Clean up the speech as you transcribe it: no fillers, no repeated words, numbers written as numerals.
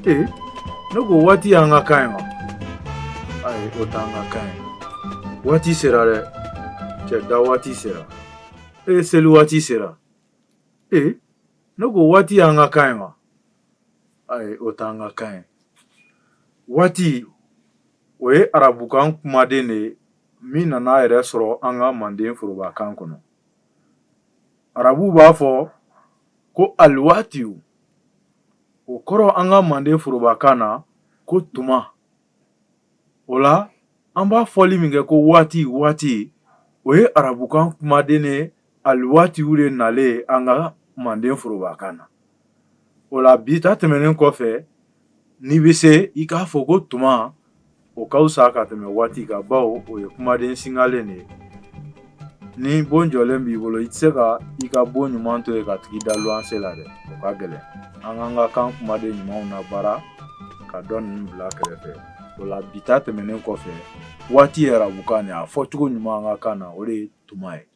ne ko waati y'an ka kan ye wa? Ayi, o t'an ka kan ye. Waati sera dɛ. Cɛ da waati sera. Seli waati sera. Ne ko waati y'an ka kan ye wa? Ayi, o t'an ka kan ye. Waati o ye arabukan kumaden de ye min nana yɛrɛ sɔrɔ an ka Manden forobakan kɔnɔ. Arabu b'a fɔ ko aliwaatiw. O kɔrɔ an ka Manden forobakan na ko tuma. O la an b'a fɔli min kɛ ko waati o ye arabukan kumaden de aliwaatiw de nalen an ka Manden forobakan na. O la bi ta tɛmɛnen kɔfɛ n'i bɛ se i k'a fɔ ko tuma o ka fisa ka tɛmɛ waati kan bawo o ye kumaden singalen de ye. Ni bon jɔlen b'i bolo i tɛ se ka i ka bon ɲuman to yen ka tigi da luwanse la dɛ, o ka gɛlɛn. An k'an ka kan kumaden ɲumanw labaara ka dɔ ninnu bila kɛrɛfɛ. O la bi ta tɛmɛnen kɔfɛ waati ye arabukan de ye, a fɔcogo ɲuman an ka kan na o de ye tuma ye.